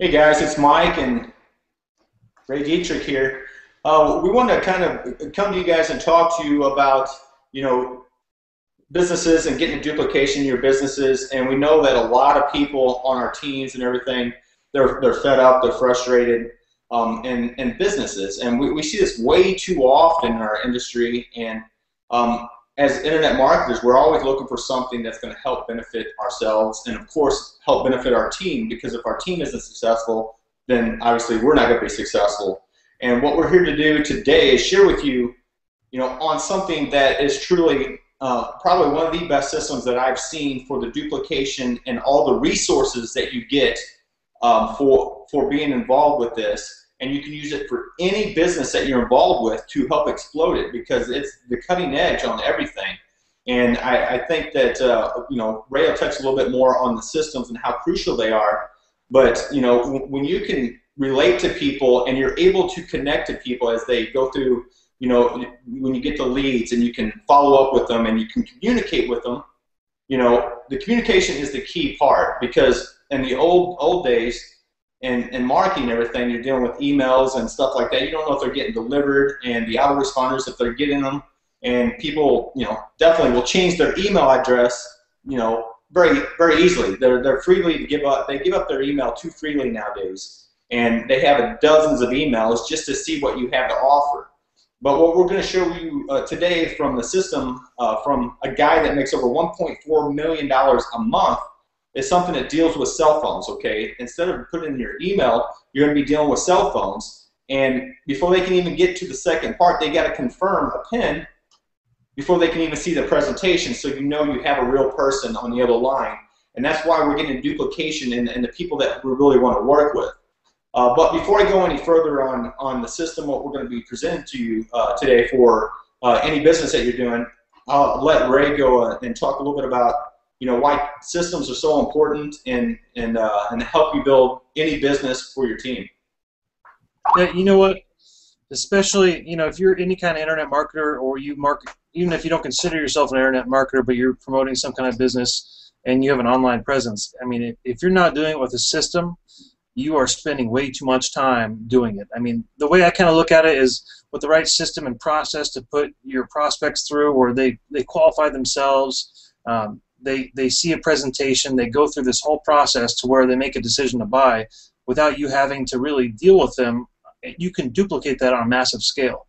Hey guys, it's Mike and Ray Dietrich here. We want to kind of come to you guys and talk to you about, you know, businesses and getting a duplication in your businesses. And we know that a lot of people on our teams and everything, they're fed up, they're frustrated, in businesses. And we see this way too often in our industry. And as internet marketers, we're always looking for something that's going to help benefit ourselves and, of course, help benefit our team. Because if our team isn't successful, then obviously we're not going to be successful. And what we're here to do today is share with you, on something that is truly probably one of the best systems that I've seen for the duplication and all the resources that you get for being involved with this. And you can use it for any business that you're involved with to help explode it, because it's the cutting edge on everything. And I think that Ray will touch a little bit more on the systems and how crucial they are. But when you can relate to people and you're able to connect to people as they go through, when you get the leads and you can follow up with them and you can communicate with them, the communication is the key part. Because in the old days, and marketing and everything, you're dealing with emails and stuff like that. You don't know if they're getting delivered, and the autoresponders, if they're getting them. And people, definitely will change their email address, very, very easily. They're freely to give up. They give up their email too freely nowadays, and they have dozens of emails just to see what you have to offer. But what we're going to show you today from the system, from a guy that makes over $1.4 million a month, is something that deals with cell phones, okay? Instead of putting in your email, you're going to be dealing with cell phones. And before they can even get to the second part, they got to confirm a PIN before they can even see the presentation, so you have a real person on the other line. And that's why we're getting duplication in the people that we really want to work with. But before I go any further on the system, what we're going to be presenting to you today for any business that you're doing, I'll let Ray go and talk a little bit about why systems are so important and help you build any business for your team. Yeah, you know what? Especially, if you're any kind of internet marketer, or you market, even if you don't consider yourself an internet marketer, but you're promoting some kind of business and you have an online presence. I mean, if you're not doing it with a system, you are spending way too much time doing it. I mean, the way I kind of look at it is, with the right system and process to put your prospects through, where they qualify themselves, they see a presentation, they go through this whole process to where they make a decision to buy without you having to really deal with them. You can duplicate that on a massive scale.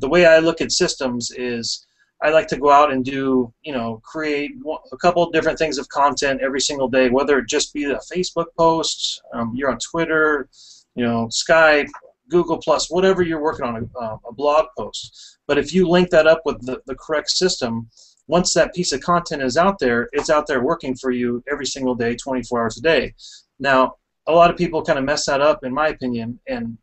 The way I look at systems is, I like to go out and do, create a couple of different things of content every single day, whether it just be a Facebook post, you're on Twitter, Skype, Google+, whatever you're working on, a blog post. But if you link that up with the correct system, once that piece of content is out there, it's out there working for you every single day, 24 hours a day. Now, a lot of people kind of mess that up, in my opinion, and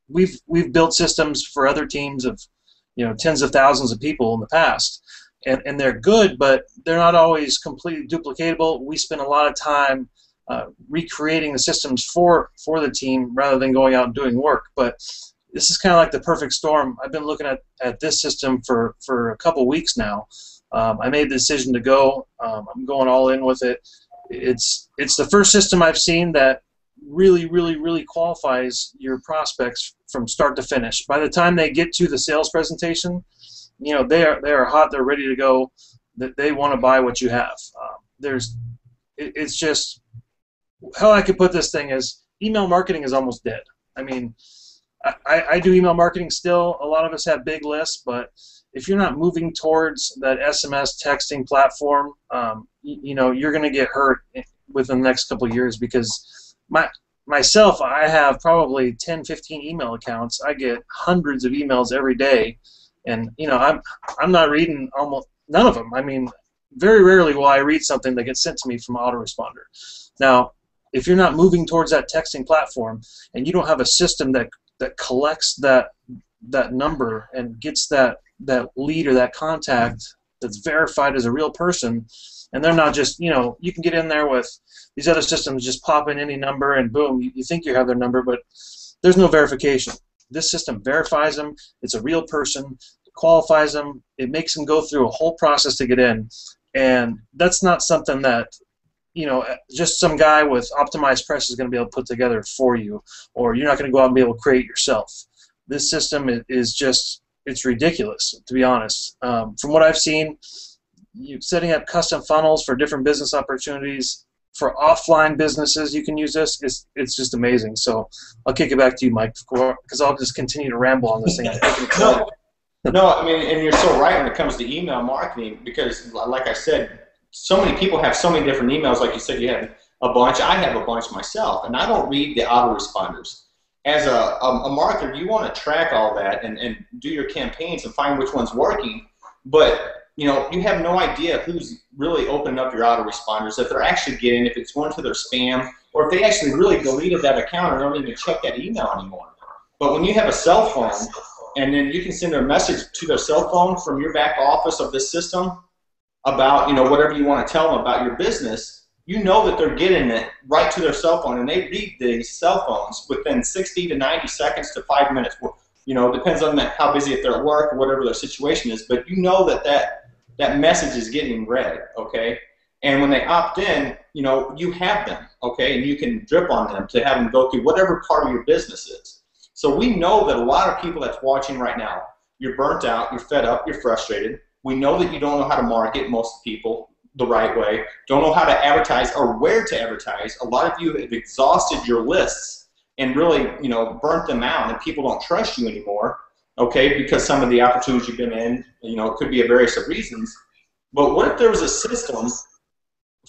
we've built systems for other teams of tens of thousands of people in the past, and they're good, but they're not always completely duplicatable. We spend a lot of time recreating the systems for the team rather than going out and doing work. But this is kind of like the perfect storm. I've been looking at this system for a couple weeks now. I made the decision to go. I'm going all in with it. It's the first system I've seen that really qualifies your prospects from start to finish. By the time they get to the sales presentation, they are hot. They're ready to go. That they want to buy what you have. It's just, how I could put this thing is, email marketing is almost dead. I mean, I do email marketing still. A lot of us have big lists, but if you're not moving towards that SMS texting platform, you're going to get hurt within the next couple of years. Because myself, I have probably 10, 15 email accounts. I get hundreds of emails every day, and I'm not reading almost none of them. I mean, very rarely will I read something that gets sent to me from an autoresponder. Now, if you're not moving towards that texting platform and you don't have a system that collects that number and gets that lead or that contact that's verified as a real person, and they're not just, you can get in there with these other systems, just pop in any number and boom, you think you have their number, but there's no verification. This system verifies them. It's a real person, qualifies them. It makes them go through a whole process to get in, and that's not something that just some guy with optimized press is going to be able to put together for you, or you're not going to go out and be able to create yourself. This system is just, it's ridiculous, to be honest. From what I've seen, setting up custom funnels for different business opportunities, for offline businesses, you can use this. It's just amazing. So I'll kick it back to you, Mike, because I'll just continue to ramble on this thing. No, I mean, and you're so right when it comes to email marketing, because like I said, so many people have so many different emails. Like you said, you have a bunch. I have a bunch myself, and I don't read the autoresponders. As a marketer, you want to track all that and do your campaigns and find which one's working, but you have no idea who's really opening up your autoresponders, if they're actually getting, if it's going to their spam, or if they actually really deleted that account and don't even check that email anymore. But when you have a cell phone, and then you can send a message to their cell phone from your back office of this system about, whatever you want to tell them about your business, you know that they're getting it right to their cell phone, and they read these cell phones within 60 to 90 seconds to 5 minutes. Depends on how busy, if they're at work or whatever their situation is, but you know that message is getting read, okay? And when they opt in, you have them, okay? And you can drip on them to have them go through whatever part of your business is. So we know that a lot of people that's watching right now, you're burnt out, you're fed up, you're frustrated. We know that you don't know how to market, most people, the right way, don't know how to advertise or where to advertise. A lot of you have exhausted your lists and really, burnt them out, and people don't trust you anymore, okay, because some of the opportunities you've been in, it could be a various of reasons. But what if there was a system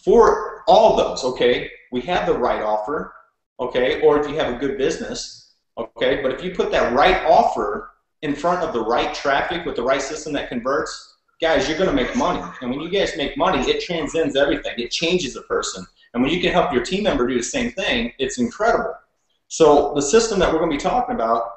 for all those, okay? We have the right offer, okay, or if you have a good business, okay, but if you put that right offer in front of the right traffic with the right system that converts, guys, you're going to make money. And when you guys make money, it transcends everything. It changes a person. And when you can help your team member do the same thing, it's incredible. So the system that we're going to be talking about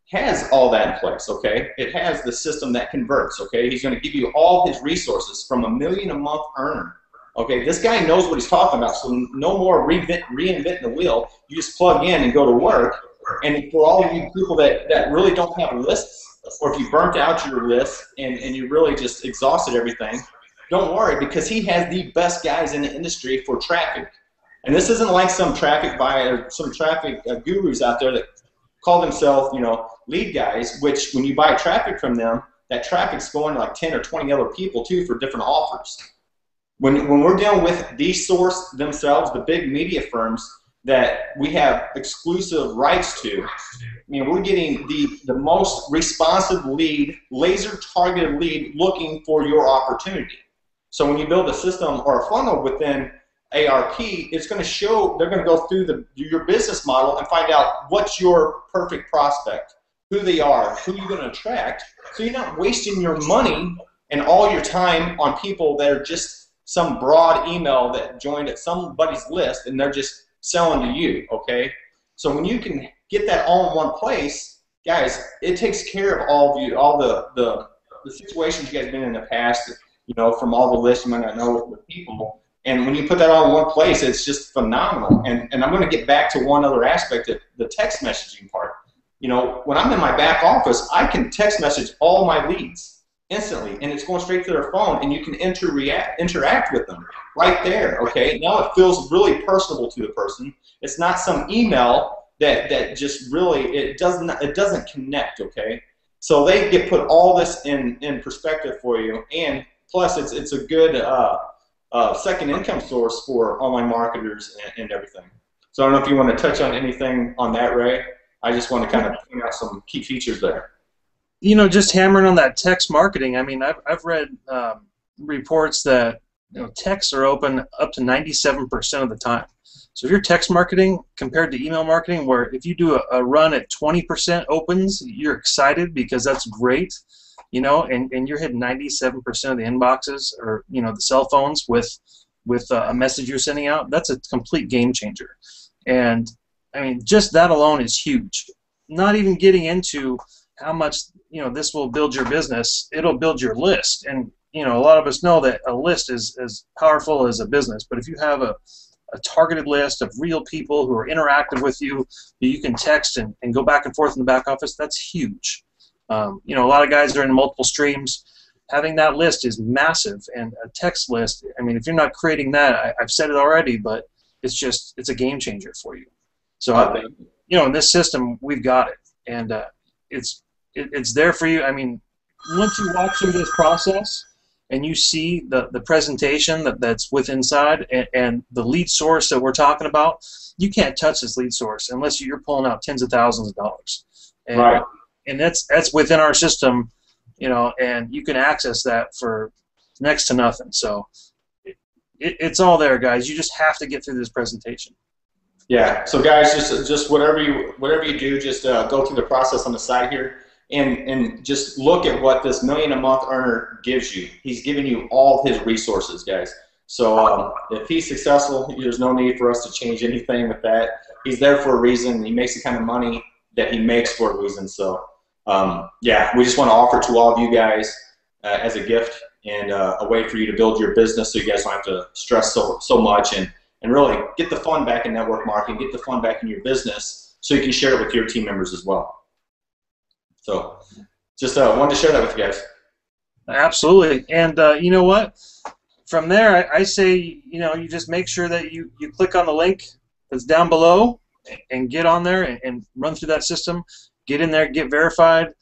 has all that in place, okay? It has the system that converts, okay? He's going to give you all his resources from $1 million a month earner, okay? This guy knows what he's talking about, so no more reinventing the wheel. You just plug in and go to work. And for all of you people that really don't have lists, or if you burnt out your list and you really just exhausted everything, don't worry, because he has the best guys in the industry for traffic. And this isn't like some traffic gurus out there that call themselves, lead guys, which when you buy traffic from them, that traffic's going to like 10 or 20 other people too for different offers. When we're dealing with the source themselves, the big media firms that we have exclusive rights to, we're getting the most responsive lead, laser-targeted lead looking for your opportunity. So when you build a system or a funnel within ARP, it's going to show, they're going to go through your business model and find out what's your perfect prospect, who they are, who you're going to attract, so you're not wasting your money and all your time on people that are just some broad email that joined at somebody's list and they're just selling to you, okay? So when you can get that all in one place, guys, it takes care of all of you, all the situations you guys have been in the past, from all the lists you might not know with people. And when you put that all in one place, it's just phenomenal. And I'm going to get back to one other aspect, the text messaging part. When I'm in my back office, I can text message all my leads instantly, and it's going straight to their phone, and you can interact with them right there, okay? Now it feels really personable to the person. It's not some email that just really, it doesn't connect, okay? So they get put all this in perspective for you, and plus it's a good second income source for online marketers and everything. So I don't know if you want to touch on anything on that, Ray. I just want to kind of point out some key features there. Just hammering on that text marketing. I mean, I've read reports that texts are open up to 97% of the time. So if you're text marketing compared to email marketing, where if you do a run at 20% opens, you're excited because that's great, and you're hitting 97% of the inboxes or the cell phones with a message you're sending out. That's a complete game changer. And I mean, just that alone is huge. Not even getting into how much this will build your business. It'll build your list, and a lot of us know that a list is as powerful as a business. But if you have a targeted list of real people who are interactive with you, that you can text and go back and forth in the back office, that's huge. A lot of guys are in multiple streams. having that list is massive. And a text list, I mean, if you're not creating that, I've said it already, but it's a game changer for you. So, you know, in this system, we've got it, and it's there for you. I mean, once you walk through this process and you see the presentation that's with inside and the lead source that we're talking about, you can't touch this lead source unless you're pulling out tens of thousands of dollars. And, right. And that's within our system, you know, and you can access that for next to nothing. So it's all there, guys. You just have to get through this presentation. Yeah. So guys, just whatever you do, just go through the process on the side here, and just look at what this $1 million a month earner gives you. He's giving you all his resources, guys. So if he's successful, there's no need for us to change anything with that. He's there for a reason. He makes the kind of money that he makes for a reason. So yeah, we just want to offer to all of you guys as a gift and a way for you to build your business, so you guys don't have to stress so much, and really get the fun back in network marketing, get the fun back in your business, so you can share it with your team members as well. So just wanted to share that with you guys. Absolutely. And you know what? From there, I say, you know, you just make sure that you click on the link that's down below and get on there and run through that system. Get in there, get verified,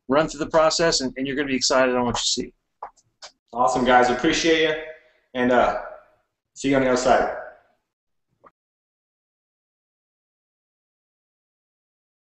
run through the process, and you're going to be excited on what you see. Awesome, guys. Appreciate you, and see you on the other side.